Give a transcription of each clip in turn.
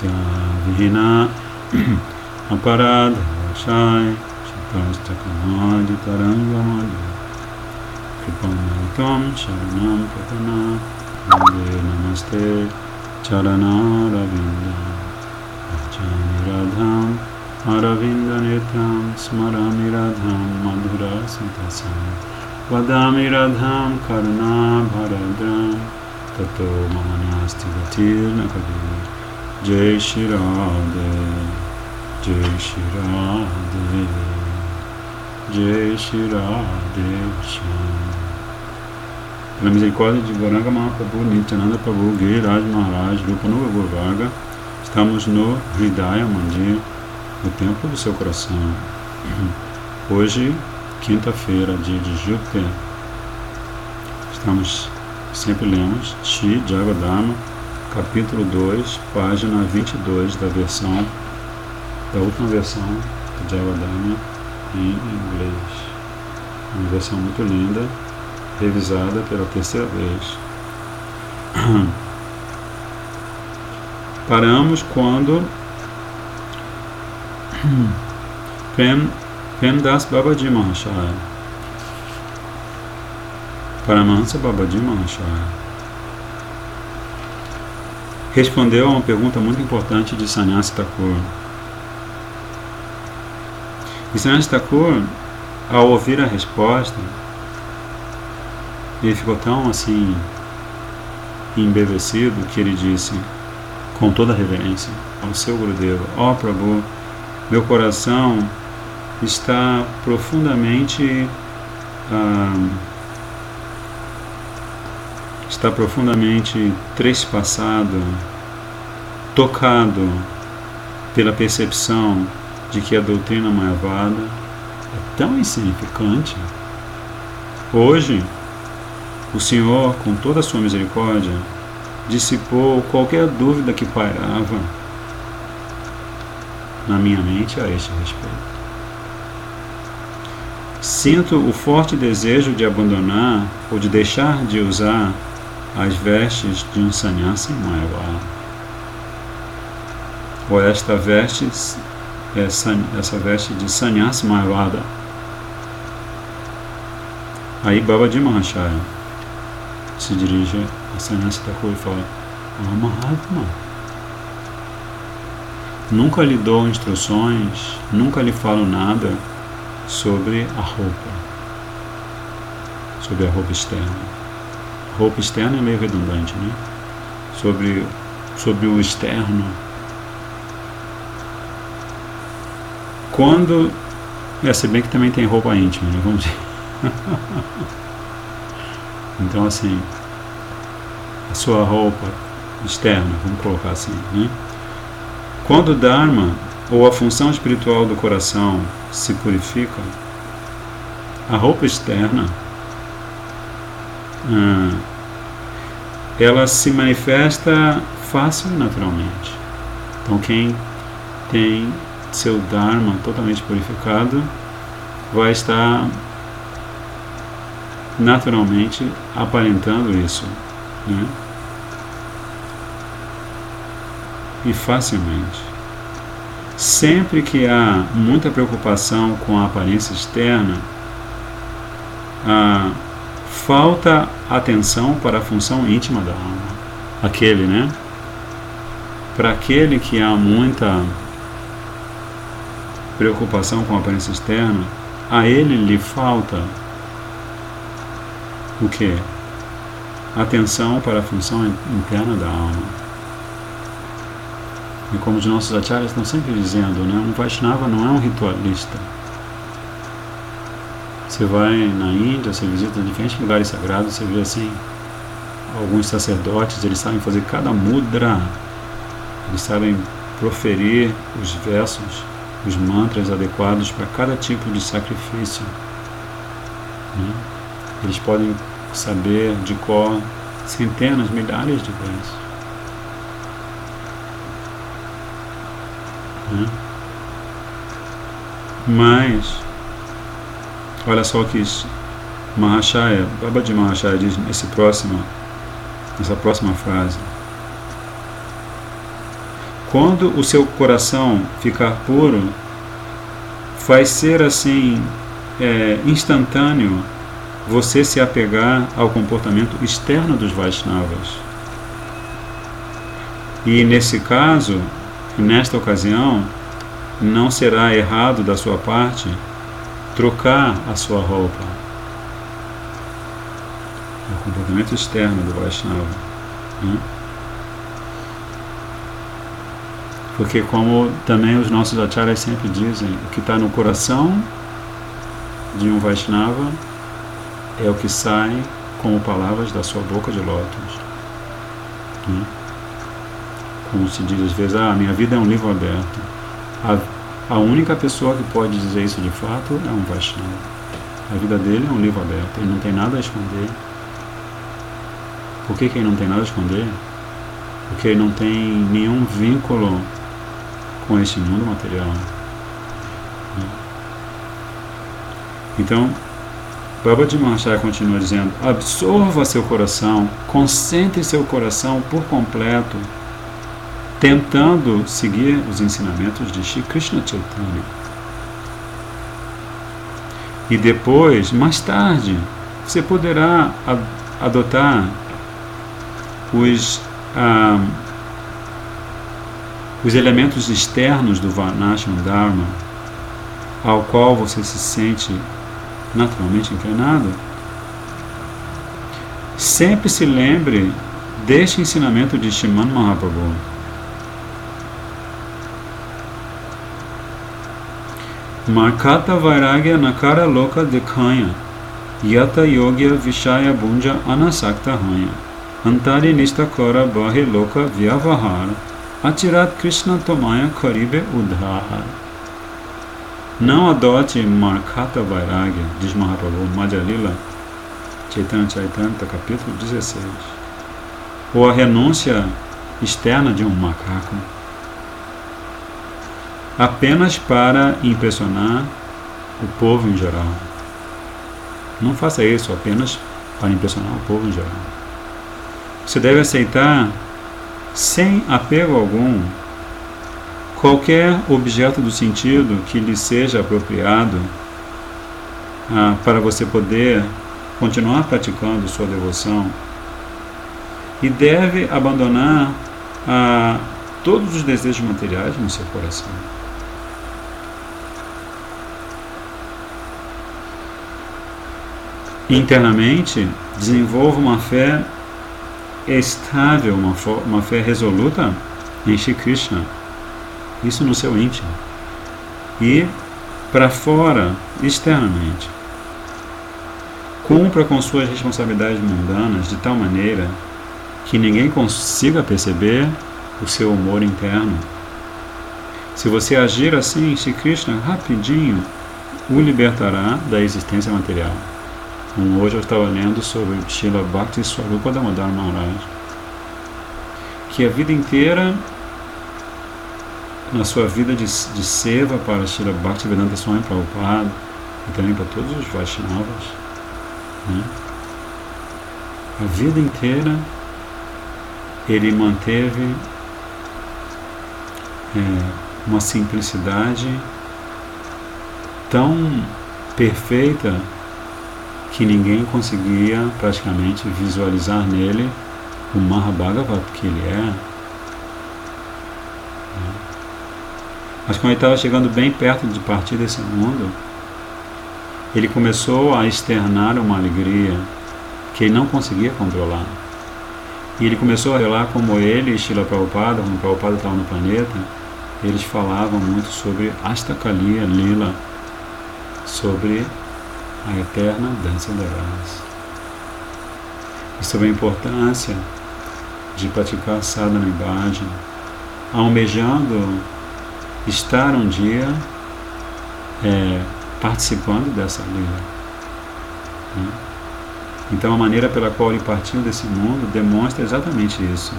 Vihina Aparadha Shai Shitastakamadi Tarangamadi Kripamayakam Sharanam Pratana Vande Namaste Charanaravinda Vajani Radham Aravinda Netam Smarami Radham Madhura Santasam Vadami Radham Karuna Bharadram Tato Manasti Gatir Nakadi Jai Shri Radhe Jai Shri Radhe Jai Shri Radhe Shyam. Pela misericórdia de Gauranga Mahaprabhu, Nityananda Prabhu, Giriraj Maharaj, Rupanuga Gurvaga, estamos no Hridaya Mandir, no templo do seu coração. Hoje, quinta-feira, dia de Júpiter, sempre lemos Shri Jagadharma, capítulo 2, página 22 da última versão do Jagadharma em inglês. Uma versão muito linda, revisada pela terceira vez. Paramos quando Premdas Babaji Mahashaya, Paramahansa Babaji Mahashaya, respondeu a uma pergunta muito importante de Sannyasi Thakur. E Sannyasi Thakur, ao ouvir a resposta, ele ficou tão assim embevecido que ele disse com toda a reverência ao seu Gurudeva: ó Prabhu, meu coração está profundamente trespassado, tocado pela percepção de que a doutrina Mayavada é tão insignificante. Hoje, o Senhor, com toda a sua misericórdia, dissipou qualquer dúvida que pairava na minha mente a este respeito. Sinto o forte desejo de abandonar ou de deixar de usar as vestes de um sannyasi Mayavada. Ou essa veste de sannyasi Mayavada. Aí Babaji Mahashaya se dirige a Sannyasi Thakur e fala: ó Mahatma, nunca lhe dou instruções, nunca lhe falo nada sobre a roupa externa. A roupa externa é meio redundante, né? Sobre o externo. Quando, se bem que também tem roupa íntima, né? Vamos dizer. Então, assim, a sua roupa externa, vamos colocar assim, né? Quando o Dharma ou a função espiritual do coração se purifica, a roupa externa ela se manifesta fácil e naturalmente. Então, quem tem seu Dharma totalmente purificado vai estar naturalmente aparentando isso, né? E facilmente. Sempre que há muita preocupação com a aparência externa, falta atenção para a função íntima da alma. Né? Para aquele que há muita preocupação com a aparência externa, a ele lhe falta o quê? Atenção para a função interna da alma. E como os nossos acharyas estão sempre dizendo, né, um Vaishnava não é um ritualista. Você vai na Índia, você visita diferentes lugares sagrados, você vê assim, alguns sacerdotes, eles sabem fazer cada mudra, eles sabem proferir os versos, os mantras adequados para cada tipo de sacrifício, né? Eles podem saber de cor centenas, milhares de versos, né? Mas olha só o que Mahashaya, Babaji Mahashaya diz nessa próxima frase: quando o seu coração ficar puro, vai ser assim, instantâneo você se apegar ao comportamento externo dos Vaishnavas. E nesse caso, nesta ocasião, não será errado da sua parte trocar a sua roupa. É o comportamento externo do Vaishnava. Né? Porque, como também os nossos acharyas sempre dizem, o que está no coração de um Vaishnava é o que sai como palavras da sua boca de lótus. Né? Como se diz às vezes, a minha vida é um livro aberto. A única pessoa que pode dizer isso de fato é um Vaishnava. A vida dele é um livro aberto, ele não tem nada a esconder. Por que ele não tem nada a esconder? Porque ele não tem nenhum vínculo com este mundo material. Então, Babaji Maharaj continua dizendo: absorva seu coração, concentre seu coração por completo, tentando seguir os ensinamentos de Shri Krishna Chaitanya. E depois, mais tarde, você poderá adotar os elementos externos do Varnashram Dharma, ao qual você se sente naturalmente inclinado. Sempre se lembre deste ensinamento de Srimad Mahaprabhu. Markata Vairagya Nakara Loka Dekhanya Yata Yogya Vishaya Bunja Anasakta Hanya Antari Nistakora Bahe Loka Vyavahara Atirat Krishna Tomaya Karibe Udhara. Não adote Markata Vairagya, diz Mahaprabhu, Madhya Lila, Chaitanya Charitamrita, capítulo 16, ou a renúncia externa de um macaco, apenas para impressionar o povo em geral. Não faça isso apenas para impressionar o povo em geral. Você deve aceitar, sem apego algum, qualquer objeto do sentido que lhe seja apropriado para você poder continuar praticando sua devoção, e deve abandonar todos os desejos materiais no seu coração. Internamente, desenvolva uma fé estável, uma fé resoluta em Shri Krishna. Isso no seu íntimo. E para fora, externamente. Cumpra com suas responsabilidades mundanas de tal maneira que ninguém consiga perceber o seu humor interno. Se você agir assim, Shri Krishna rapidinho o libertará da existência material. Hoje eu estava lendo sobre Srila Bhakti Swarupa Damodar Maharaj, que a vida inteira, na sua vida de seva para Srila Bhaktivedanta Swami Prabhupada e também para todos os Vaishnavas, né? A vida inteira ele manteve uma simplicidade tão perfeita que ninguém conseguia praticamente visualizar nele o Mahabhagavat que ele é. Mas quando ele estava chegando bem perto de partir desse mundo, ele começou a externar uma alegria que ele não conseguia controlar. E ele começou a revelar como ele e Srila Prabhupada, quando Prabhupada estava no planeta, eles falavam muito sobre Astakaliya Lila, sobre a eterna dança da rasa. E sobre a importância de praticar sadhana e bhajana, almejando estar um dia participando dessa lila. Né? Então a maneira pela qual ele partiu desse mundo demonstra exatamente isso.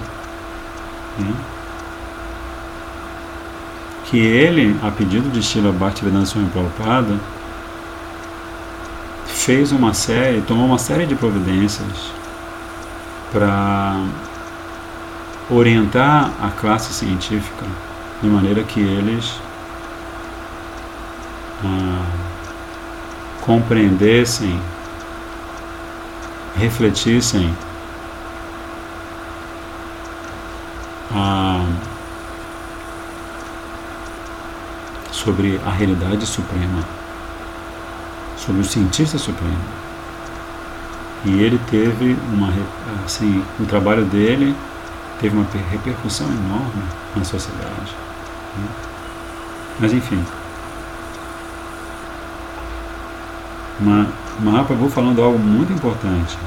Né? Que ele, a pedido de Srila Bhaktivedanta Swami Prabhupada, tomou uma série de providências para orientar a classe científica de maneira que eles compreendessem, refletissem sobre a realidade suprema, sobre o cientista supremo. E ele teve o trabalho dele teve uma repercussão enorme na sociedade. Mas enfim, Mahaprabhu falando algo muito importante,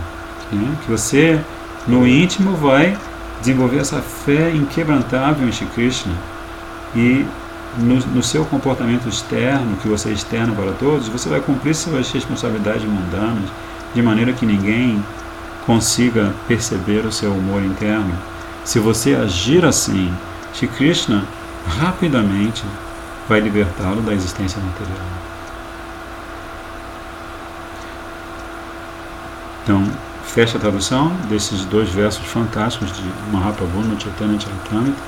que você no íntimo vai desenvolver essa fé inquebrantável em Shri Krishna, e no seu comportamento externo, que você externa para todos, você vai cumprir suas responsabilidades mundanas de maneira que ninguém consiga perceber o seu humor interno. Se você agir assim, Shri Krishna rapidamente vai libertá-lo da existência material. Então, fecha a tradução desses 2 versos fantásticos de Mahaprabhu no Chaitanya Charitamrita.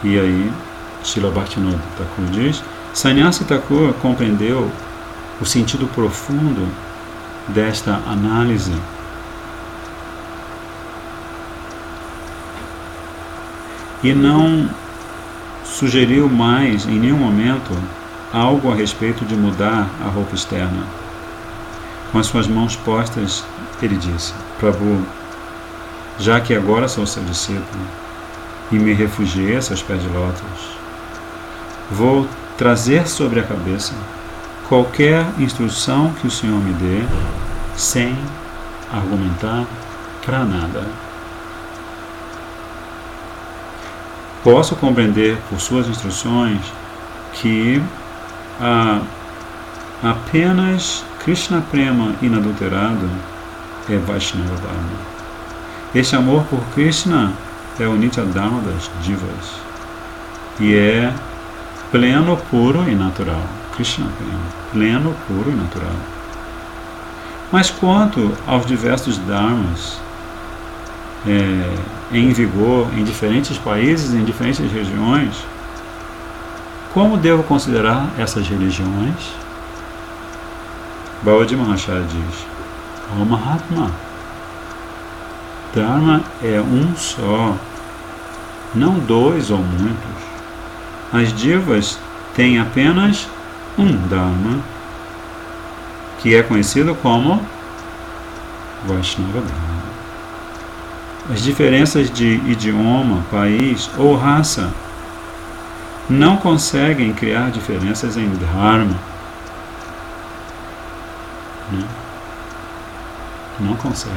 E aí, Srila Bhaktivinoda Thakur diz: Sannyasi Thakur compreendeu o sentido profundo desta análise e não sugeriu mais em nenhum momento algo a respeito de mudar a roupa externa. Com as suas mãos postas, ele disse: Prabhu, já que agora sou seu discípulo e me refugiei a seus pés de lótus, vou trazer sobre a cabeça qualquer instrução que o Senhor me dê, sem argumentar para nada. Posso compreender por suas instruções que apenas Krishna Prema inadulterado é Vaishnava Dharma. Este amor por Krishna é o Nitya Dharma das divas e é pleno, puro e natural. Krishna Prema, pleno, puro e natural. Mas quanto aos diversos dharmas em vigor em diferentes países, em diferentes regiões, como devo considerar essas religiões? Babaji Maharaj diz: Ó Mahatma, Dharma é um só, não 2 ou muitos. As divas têm apenas um Dharma, que é conhecido como Vaishnava Dharma. As diferenças de idioma, país ou raça não conseguem criar diferenças em Dharma. Não conseguem.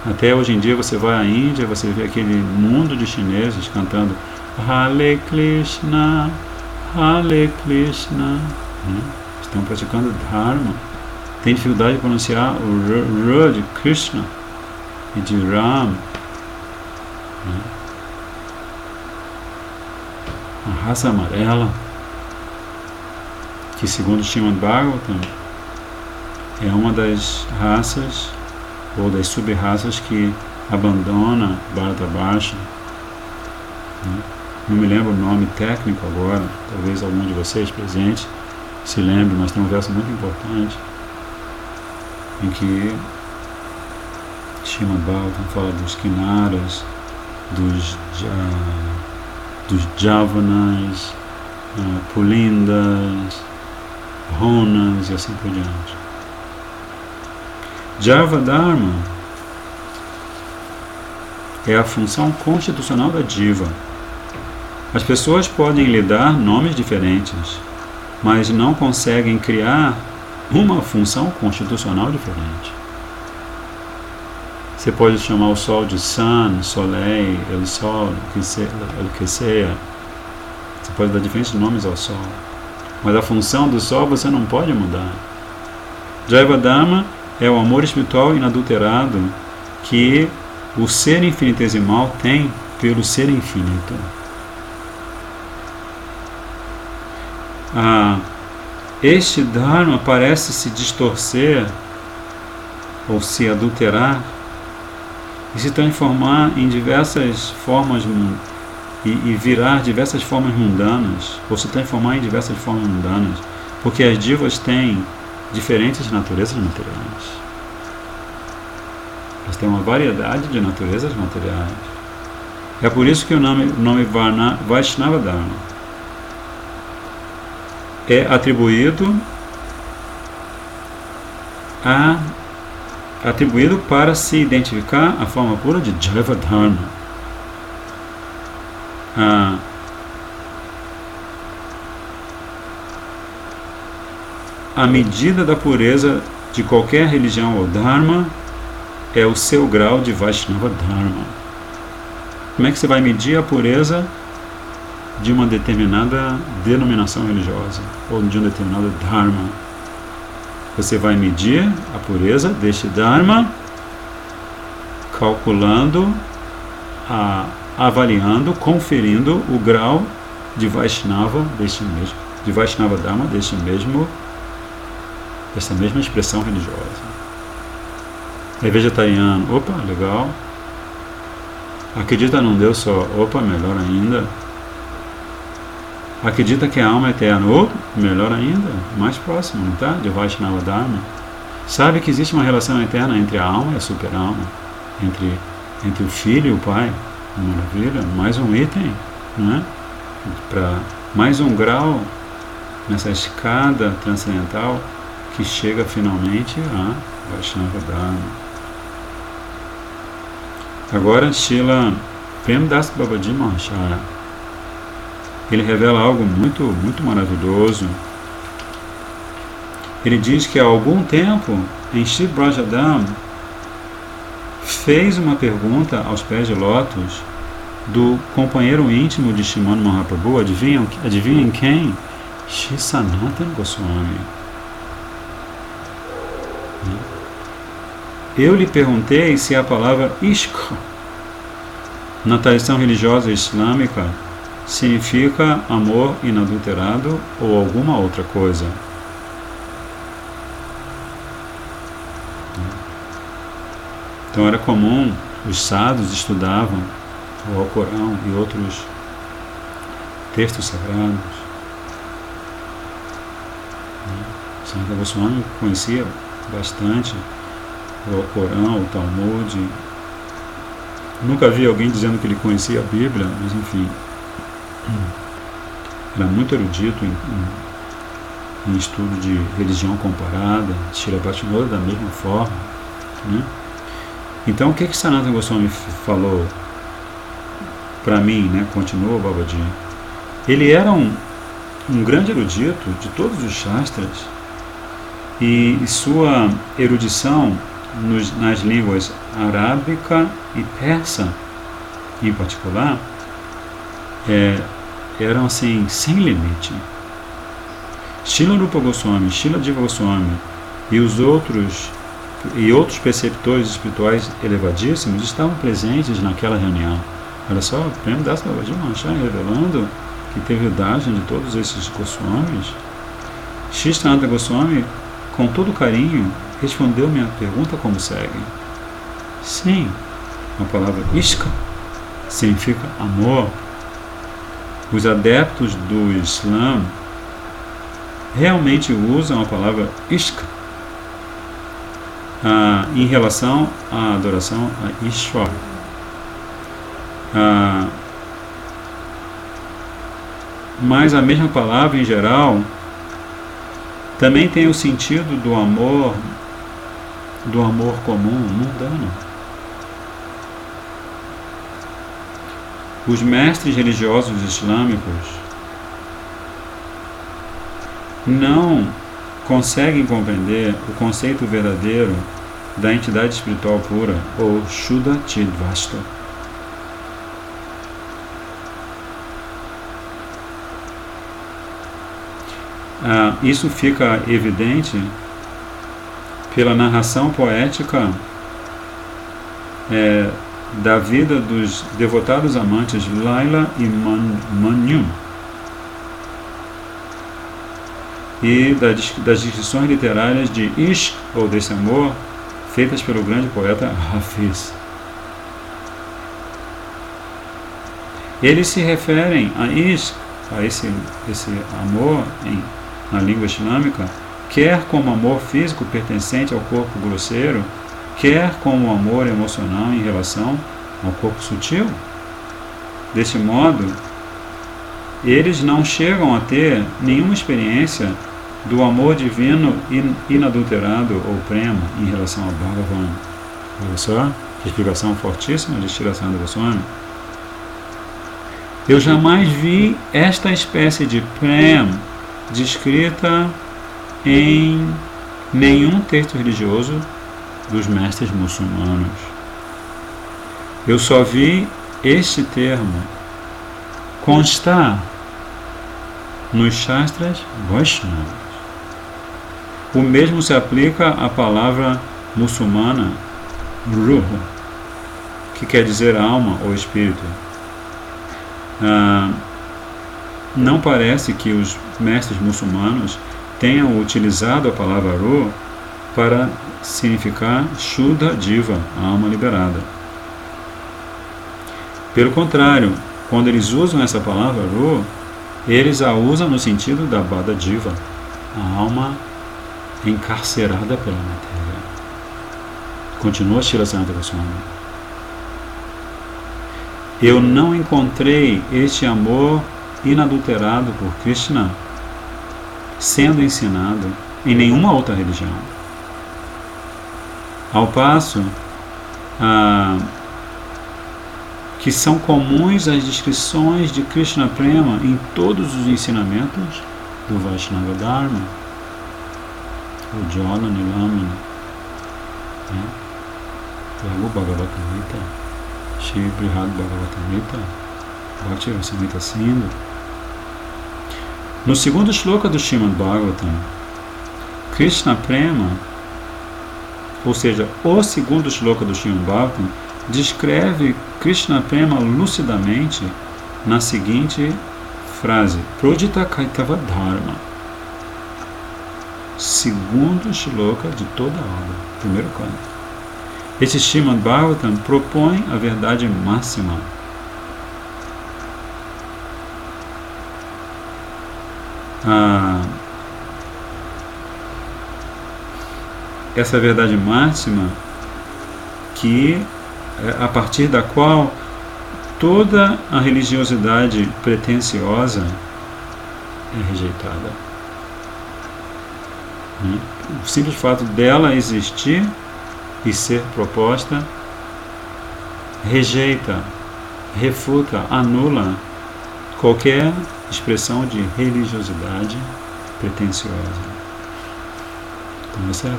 Até hoje em dia você vai à Índia, você vê aquele mundo de chineses cantando Hare Krishna, Hare Krishna. Estão praticando Dharma. Tem dificuldade de pronunciar o R de Krishna e de Ram. A raça amarela, que segundo Srimad Bhagavatam é uma das raças ou das sub-raças que abandona Bharatabarsha. Não me lembro o nome técnico agora, talvez algum de vocês presentes se lembre, mas tem um verso muito importante em que Srimad Bhagavatam fala dos Kinnaras, dos Javanas, Pulindas, Ronas e assim por diante. Javadharma é a função constitucional da diva. As pessoas podem lhe dar nomes diferentes, mas não conseguem criar uma função constitucional diferente. Você pode chamar o sol de Sun, Soleil, El Sol, El que seja. Você pode dar diferentes nomes ao sol, mas a função do sol você não pode mudar. Javadharma é o amor espiritual inadulterado que o ser infinitesimal tem pelo ser infinito. Este Dharma parece se distorcer ou se adulterar e se transformar em diversas formas e virar diversas formas mundanas, ou se transformar em diversas formas mundanas, porque as divas têm diferentes naturezas materiais. Elas têm uma variedade de naturezas materiais. É por isso que o nome Vaishnava Dharma é atribuído para se identificar a forma pura de Jaiva Dharma. A medida da pureza de qualquer religião ou Dharma é o seu grau de Vaishnava Dharma. Como é que você vai medir a pureza de uma determinada denominação religiosa ou de um determinado Dharma? Você vai medir a pureza deste Dharma calculando, avaliando, conferindo o grau de Vaishnava Dharma dessa mesma expressão religiosa. É vegetariano, opa, legal. Acredita num Deus só, opa, melhor ainda. Acredita que a alma é eterna, opa, melhor ainda, mais próximo, não tá? De Vaishnava Dharma. Sabe que existe uma relação eterna entre a alma e a super-alma, entre o filho e o pai. Maravilha, mais um item, né? Para mais um grau nessa escada transcendental que chega finalmente a Vaishnava Dharma. Agora, Srila Premdas Babaji Mahasaya, ele revela algo muito, muito maravilhoso. Ele diz que há algum tempo, em Sri Brajadam, fez uma pergunta aos pés de lótus do companheiro íntimo de Srimad Mahaprabhu. Adivinhem quem? Shri Sanatana Goswami. Eu lhe perguntei se a palavra Ishq, na tradição religiosa islâmica, significa amor inadulterado ou alguma outra coisa. Então era comum, os sadhus estudavam o Alcorão e outros textos sagrados. Sanatana Goswami conhecia bastante o Alcorão, o Talmud. Nunca vi alguém dizendo que ele conhecia a Bíblia, mas enfim, era muito erudito em estudo de religião comparada, Srila Bhaktivinoda da mesma forma, né? Então o que Sanatana Goswami falou para mim, né? Continua o Babaji. Ele era um grande erudito de todos os Shastras, e sua erudição nas línguas arábica e persa, em particular, eram assim, sem limite. Srila Rupa Goswami, Srila Jiva Goswami e outros preceptores espirituais elevadíssimos estavam presentes naquela reunião. Olha só, o Prema Das Babaji Mahasaya revelando que teve idade de todos esses Goswamis. Shri Sanatana Goswami, com todo carinho, respondeu minha pergunta como segue. Sim, a palavra Ishq significa amor. Os adeptos do Islã realmente usam a palavra Ishq em relação à adoração a Ishwar. Mas a mesma palavra em geral também tem o sentido do amor comum, mundano. Os mestres religiosos islâmicos não conseguem compreender o conceito verdadeiro da entidade espiritual pura, ou Shuddha Chidvashta. Isso fica evidente pela narração poética da vida dos devotados amantes Laila e Manu, e das descrições literárias de Ishq, ou desse amor, feitas pelo grande poeta Hafiz. Eles se referem a isso, a esse amor na língua islâmica, quer como amor físico pertencente ao corpo grosseiro, quer como amor emocional em relação ao corpo sutil. Desse modo, eles não chegam a ter nenhuma experiência do amor divino inadulterado ou prema em relação ao Bhagavan. Olha só, que explicação fortíssima de Shirasandha Goswami. Eu jamais vi esta espécie de prem descrita em nenhum texto religioso dos mestres muçulmanos. Eu só vi este termo constar nos Shastras Vaishnavas. O mesmo se aplica à palavra muçulmana ruh, que quer dizer alma ou espírito. Não parece que os mestres muçulmanos tenham utilizado a palavra ruh para significar Shuddha Diva, a alma liberada. Pelo contrário, quando eles usam essa palavra ruh, eles a usam no sentido da Bada Diva, a alma encarcerada pela matéria. Continua Shirasandha Goswami. Eu não encontrei este amor inadulterado por Krishna sendo ensinado em nenhuma outra religião. Ao passo que são comuns as descrições de Krishna Prema em todos os ensinamentos do Vaishnava Dharma, o Jala Nilamana, Lago Bhagavatamrita, Shri Brihad Bhagavatamrita, Bhakti Rasamrita Sindhu. No segundo shloka do Srimad Bhagavatam, Krishna Prema, ou seja, o segundo shloka do Srimad Bhagavatam, descreve Krishna Prema lucidamente na seguinte frase: Prodita Kaitava Dharma. Segundo shloka de toda a obra, primeiro canto. Este Srimad Bhagavatam propõe a verdade máxima. Essa verdade máxima que a partir da qual toda a religiosidade pretensiosa é rejeitada. O simples fato dela existir e ser proposta rejeita, refuta, anula qualquer expressão de religiosidade pretensiosa. Então essa é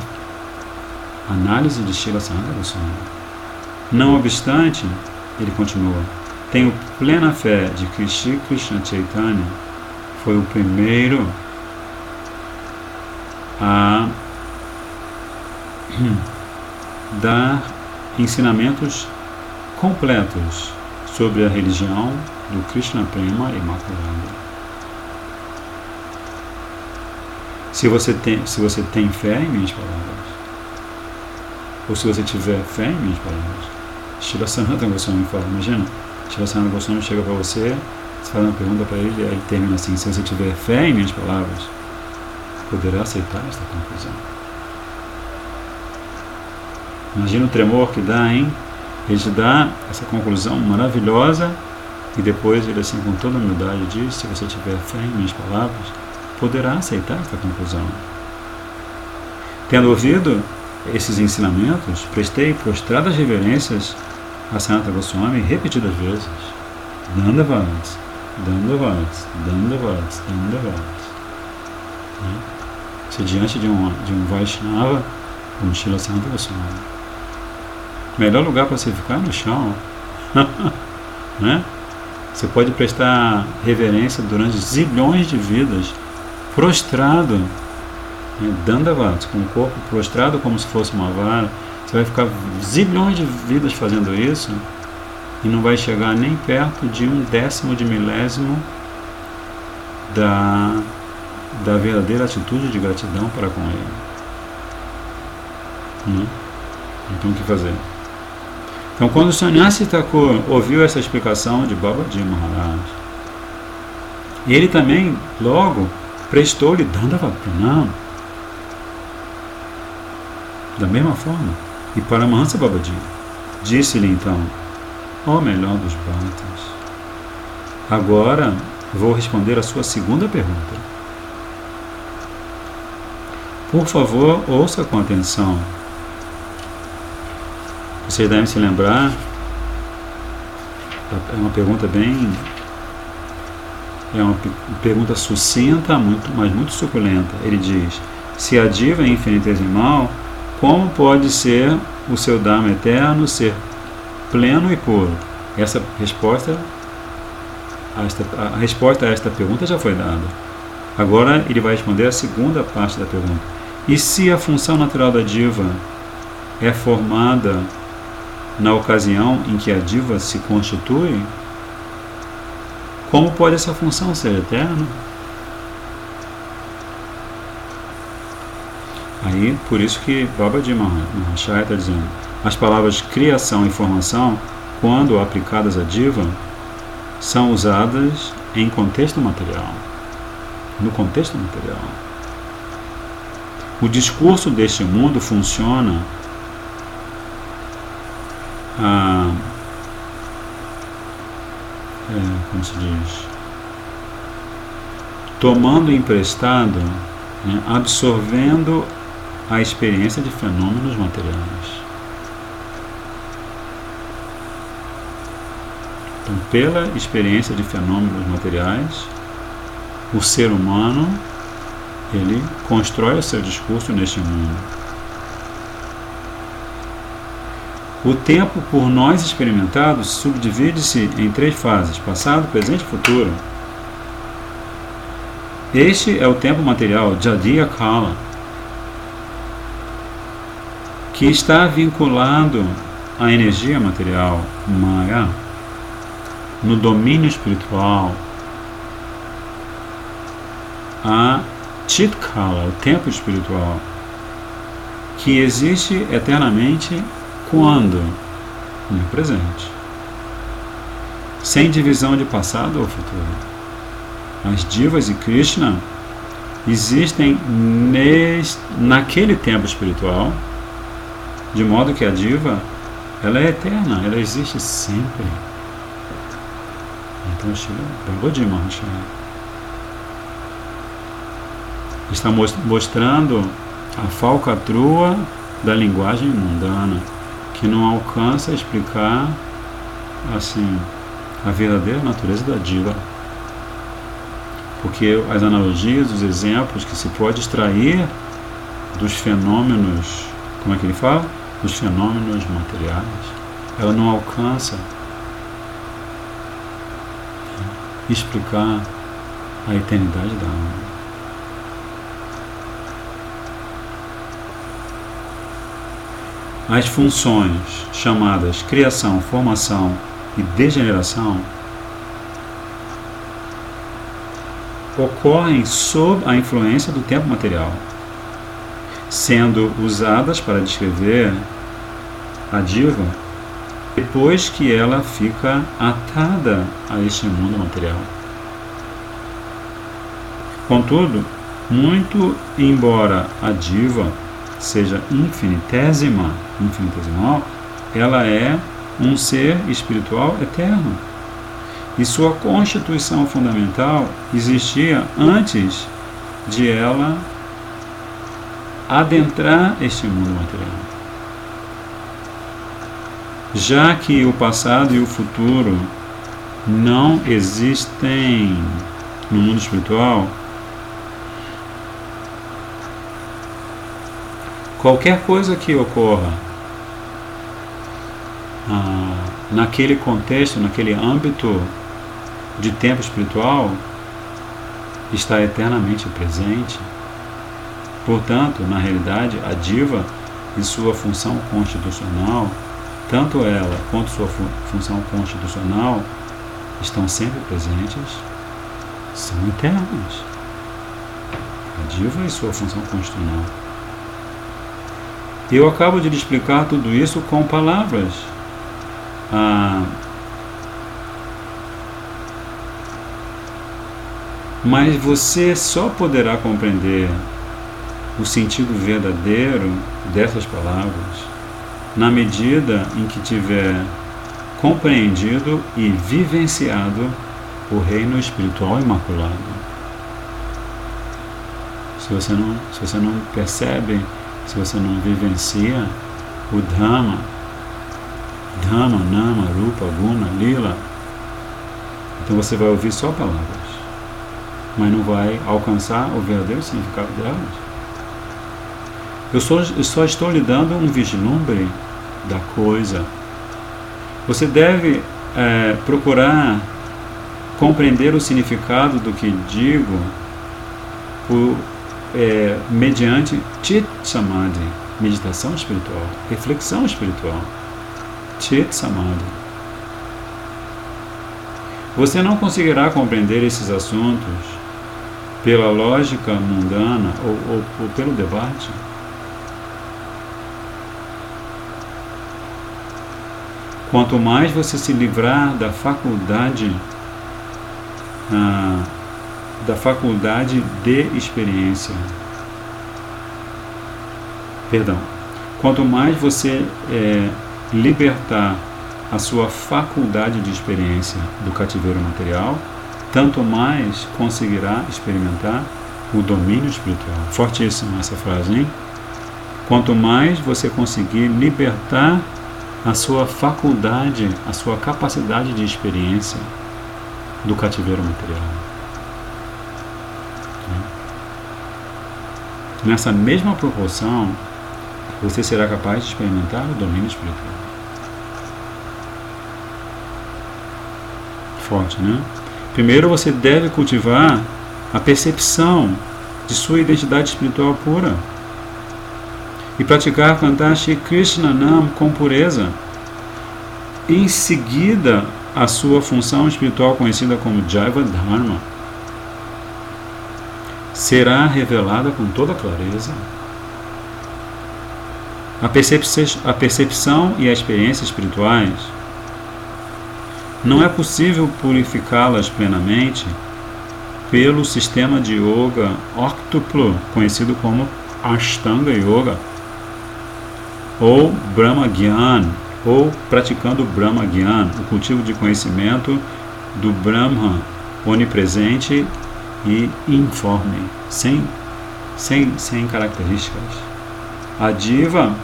a análise de Shirasandha Goswami. Não obstante, ele continua, tenho plena fé de que Shri Krishna Chaitanya foi o primeiro a dar ensinamentos completos sobre a religião do Krishna Prema Imaculado. Se você tem fé em minhas palavras, ou se você tiver fé em minhas palavras, Shirasandha Goswami fala, imagina, Shirasandha Goswami chega para você faz uma pergunta para ele, aí ele termina assim: se você tiver fé em minhas palavras, poderá aceitar esta conclusão. Imagina o tremor que dá, hein? Ele te dá essa conclusão maravilhosa e depois ele, assim, com toda a humildade, diz: se você tiver fé em minhas palavras, poderá aceitar esta conclusão. Tendo ouvido esses ensinamentos, prestei prostradas reverências a Sanata Goswami repetidas vezes. Dandavats, Dandavats, Dandavats, Dandavats. Se diante de um Vaishnava, como Srila Sanata Goswami, melhor lugar para você ficar no chão. Né? Você pode prestar reverência durante zilhões de vidas, prostrado, Dandavats, com o corpo prostrado como se fosse uma vara. Você vai ficar zilhões de vidas fazendo isso e não vai chegar nem perto de 1/10 de milésimo da verdadeira atitude de gratidão para com ele. Então o que fazer? Então, quando o Sannyasi Thakur ouviu essa explicação de Babaji Maharaj, ele também logo prestou-lhe Dandavat Pranam. Da mesma forma, e Paramahansa Babaji disse-lhe então: ó melhor dos Bhatas, agora vou responder a sua segunda pergunta. Por favor, ouça com atenção. Vocês devem se lembrar, é uma pergunta pergunta sucinta, mas muito suculenta. Ele diz: se a diva é infinitesimal, como pode ser o seu Dharma eterno ser pleno e puro? Essa resposta, a resposta a esta pergunta já foi dada. Agora ele vai responder a segunda parte da pergunta. E se a função natural da diva é formada na ocasião em que a diva se constitui, como pode essa função ser eterna? Aí, por isso que Babaji Maharaj está dizendo, as palavras criação e formação, quando aplicadas à diva, são usadas em contexto material. No contexto material. O discurso deste mundo funciona como se diz, tomando emprestado, absorvendo a experiência de fenômenos materiais. Então, pela experiência de fenômenos materiais, o ser humano, ele constrói o seu discurso neste mundo. O tempo por nós experimentado subdivide-se em 3 fases: passado, presente e futuro. Este é o tempo material, Jadiya Kala, que está vinculado à energia material, Maya, no domínio espiritual, a Chitkala, o tempo espiritual, que existe eternamente quando? No presente, sem divisão de passado ou futuro. As divas e Krishna existem naquele tempo espiritual, de modo que a diva, ela é eterna, ela existe sempre. Então, Babaji Maharaj está mostrando a falcatrua da linguagem mundana, que não alcança a explicar assim a verdadeira natureza da diva. Porque as analogias, os exemplos que se pode extrair dos fenômenos, como é que ele fala? Dos fenômenos materiais, ela não alcança explicar a eternidade da alma. As funções chamadas criação, formação e degeneração ocorrem sob a influência do tempo material, sendo usadas para descrever a diva depois que ela fica atada a este mundo material. Contudo, muito embora a diva seja infinitesimal, ela é um ser espiritual eterno. E sua constituição fundamental existia antes de ela adentrar este mundo material. Já que o passado e o futuro não existem no mundo espiritual, qualquer coisa que ocorra naquele contexto, naquele âmbito de tempo espiritual, está eternamente presente. Portanto, na realidade, a diva e sua função constitucional, tanto ela quanto sua função constitucional, estão sempre presentes, são eternas. A diva e sua função constitucional. Eu acabo de lhe explicar tudo isso com palavras Mas você só poderá compreender o sentido verdadeiro dessas palavras na medida em que tiver compreendido e vivenciado o reino espiritual imaculado. Se você não percebe, se você não vivencia o Dhamma, Nama, Rupa, Guna, Lila, então você vai ouvir só palavras, mas não vai alcançar o verdadeiro significado delas. Eu só estou lhe dando um vislumbre da coisa. Você deve procurar compreender o significado do que digo mediante Chit Samadhi, meditação espiritual, reflexão espiritual. Chit Samadhi. Você não conseguirá compreender esses assuntos pela lógica mundana ou pelo debate. Quanto mais você se livrar da faculdade de experiência, quanto mais você libertar a sua faculdade de experiência do cativeiro material, tanto mais conseguirá experimentar o domínio espiritual. Fortíssima essa frase, hein? Quanto mais você conseguir libertar a sua faculdade, a sua capacidade de experiência do cativeiro material. Nessa mesma proporção, você será capaz de experimentar o domínio espiritual. Forte, né? Primeiro você deve cultivar a percepção de sua identidade espiritual pura e praticar cantar Shri Krishna Nam com pureza. Em seguida, a sua função espiritual conhecida como Jaiva Dharma será revelada com toda clareza. A percepção e a experiência espirituais não é possível purificá-las plenamente pelo sistema de yoga óctuplo, conhecido como Ashtanga Yoga, ou Brahma Gyan, ou praticando Brahma Gyan, o cultivo de conhecimento do Brahma onipresente e informe, sem características. A diva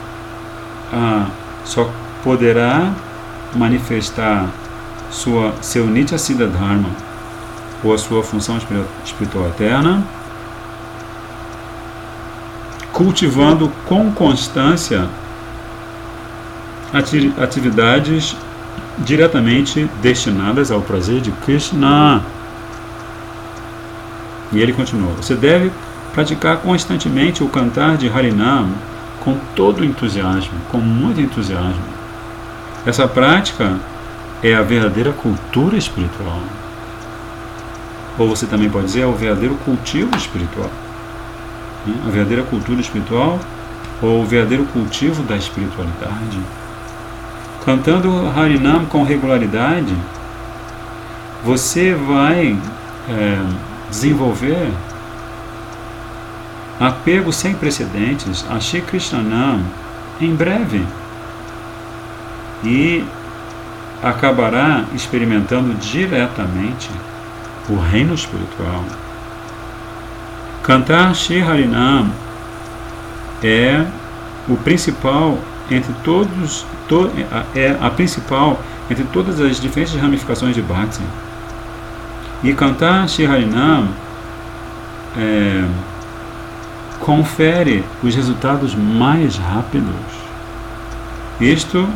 só poderá manifestar seu Nitya Siddha Dharma, ou a sua função espiritual eterna, cultivando com constância atividades diretamente destinadas ao prazer de Krishna. E ele continuou: você deve praticar constantemente o cantar de Harinam com todo entusiasmo, com muito entusiasmo. Essa prática é a verdadeira cultura espiritual. Ou você também pode dizer, é o verdadeiro cultivo espiritual. A verdadeira cultura espiritual, ou o verdadeiro cultivo da espiritualidade. Cantando Harinam com regularidade, você vai desenvolver apego sem precedentes a Shri Krishnanam em breve e acabará experimentando diretamente o reino espiritual. Cantar Shri Harinam é o principal entre a principal entre todas as diferentes ramificações de Bhakti. E cantar Shri Harinam confere os resultados mais rápidos. Isto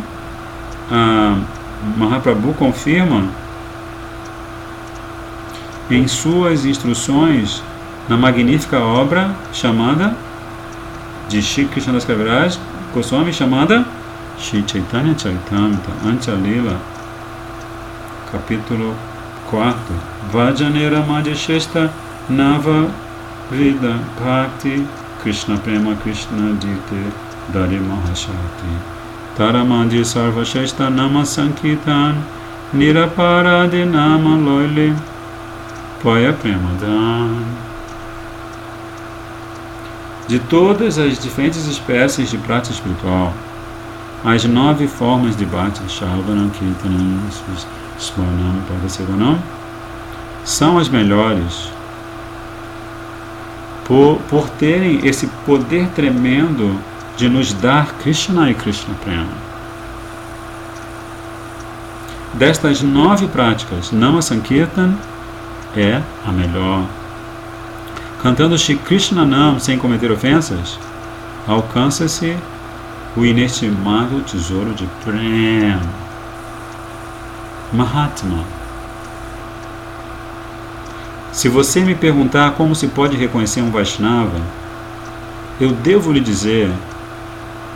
Mahaprabhu confirma em suas instruções na magnífica obra chamada de Shri Krishnadas Kaviraj Goswami, chamada Shri Chaitanya Charitamrita Anchalila, capítulo 4. Vajanera Madhyashesta Nava Vida Bhakti Krishna Prema Krishna Dite Dari Mahashati. Taramandi Sarvasheshta Nama Sankitan Niraparade Nama Loile Poya Premadan. De todas as diferentes espécies de prática espiritual, as 9 formas de bhakti, Shravanam, Kirtanam, Smaranam, Padasivanam, são as melhores por terem esse poder tremendo de nos dar Krishna e Krishna Prema. Destas 9 práticas, Nama Sankirtan é a melhor. Cantando Shri Krishna Nam sem cometer ofensas, alcança-se o inestimável tesouro de Prem, Mahatma. Se você me perguntar como se pode reconhecer um Vaishnava, eu devo lhe dizer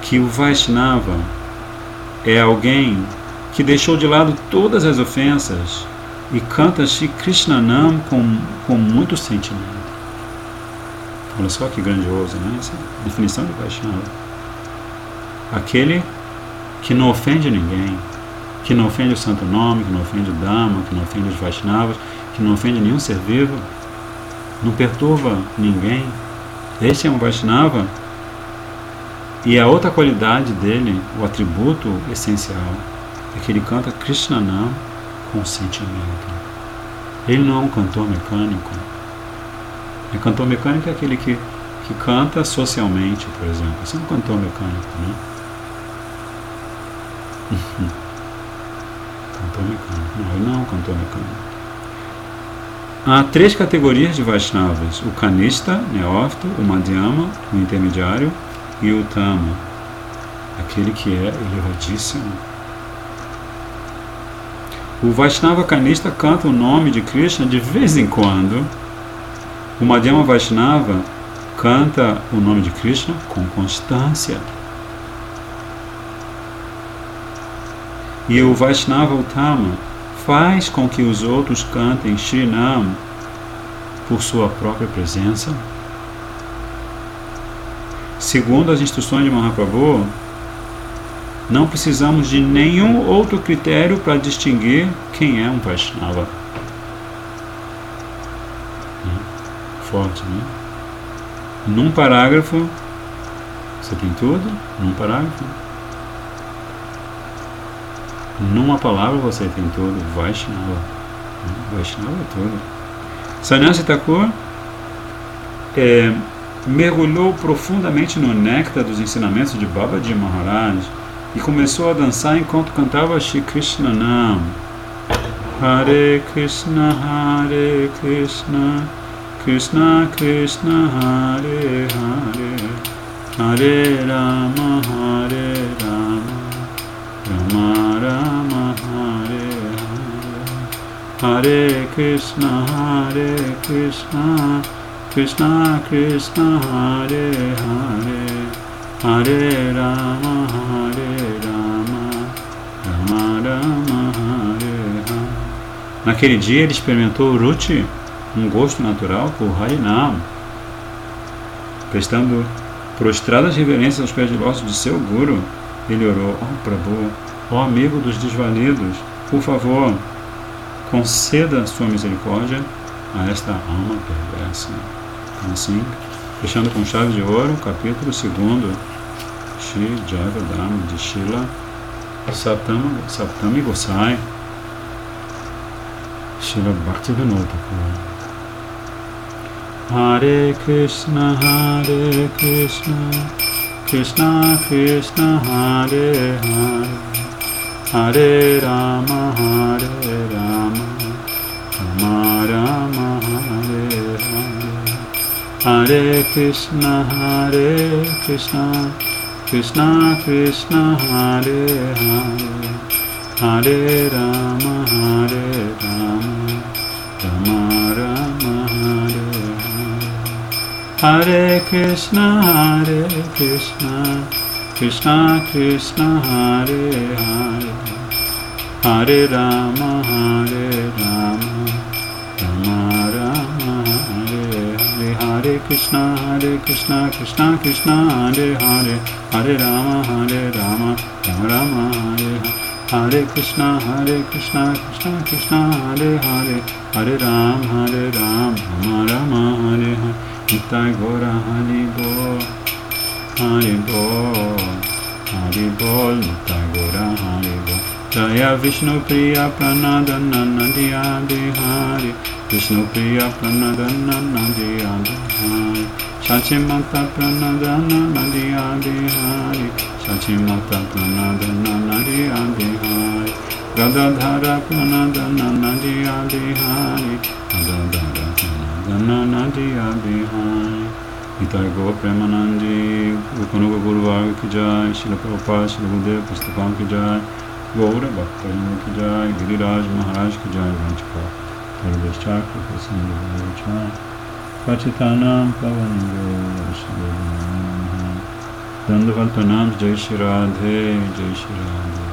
que o Vaishnava é alguém que deixou de lado todas as ofensas e canta Shri Krishna Nam com muito sentimento. Olha só que grandioso, né? Essa definição de Vaishnava. Aquele que não ofende ninguém, que não ofende o santo nome, que não ofende o Dhamma, que não ofende os Vaishnavas, que não ofende nenhum ser vivo, não perturba ninguém. Este é um Vaishnava. E a outra qualidade dele, o atributo essencial, é que ele canta Krishna Nam com sentimento. Ele não é um cantor mecânico. O cantor mecânico é aquele que canta socialmente, por exemplo. Esse é um cantor mecânico, né? Cantor mecânico. Não, ele não é um cantor mecânico. Há 3 categorias de Vaishnavas: o Kanishta, neófito, o Madhyama, o intermediário, e o Uttama, aquele que é elevadíssimo. O Vaishnava Kanishta canta o nome de Krishna de vez em quando. O Madhyama Vaishnava canta o nome de Krishna com constância. E o Vaishnava Uttama faz com que os outros cantem Shri Nam por sua própria presença. Segundo as instruções de Mahaprabhu, não precisamos de nenhum outro critério para distinguir quem é um Vaishnava. Forte, né? Num parágrafo, você tem tudo. Num parágrafo. Numa palavra, você tem tudo. Vaishnava. Vaishnava é tudo. Sannyasi Thakur mergulhou profundamente no néctar dos ensinamentos de Babaji Maharaj e começou a dançar enquanto cantava Shri Krishna Nam. Hare Krishna, Hare Krishna, Krishna Krishna, Hare Hare, Hare Rama, Hare Rama, Rama Rama, Hare Hare, Hare Krishna, Hare Krishna, Krishna Krishna, Hare Hare, Hare Rama, Hare Rama, Rama Rama, Hare Hare. Naquele dia ele experimentou Ruchi, um gosto natural por Harinam. Prestando prostradas reverências aos pés de lótus de seu Guru, ele orou: ó Prabhu, ó amigo dos desvalidos, por favor, conceda sua misericórdia a esta alma perversa. Então, assim, fechando com chave de ouro, capítulo 2, Shri Jayavardhana de Srila Saptami Gosai, Srila Bhaktivinoda Thakur. Hare Krishna, Krishna Krishna, Hare Hare, Hare Rama, Hare Rama, Rama Rama, Hare Hare, Hare Krishna, Krishna Krishna, Hare Hare, Hare Rama, Hare Rama, Rama Rama, Hare Hare, Hare Krishna, Krishna Krishna, Hare Hare, Hare Rama, Hare Rama, Rama Rama, Hare Hare, Hare Krishna Krishna Krishna Hare Hare Hare Rama Rama Rama Hare Hare Hare Krishna Krishna Krishna Hare Hare Hare Ram Rama Rama Hare Hare Nitai Gora Hari Bol Nitai Gora Hari Bol Jaya Vishnu Priya Pranadana Nadia Bihari Vishnu Priya Pranadana Nadia Bihari Shachimata Pranadana Nadia Bihari Shachimata Pranadana Nadia Bihari Gadadhara Pranadana Nadia Bihari Gadadhara Pranadana Nadia Bihari Nitai Gaur Premanandi Rupanuga Guru Varga Ki Jai Srila Prabhupada Srila Gurudev Pustapam Ki Jai Gaura Bhakta Ki Jai Giriraj Maharaj Ki Jai Vanchaka Tarveshchakra Prasanga Vajcha Pachitanam Pavango Dandavantanam Jai Shri Radhe Jai Shri Radhe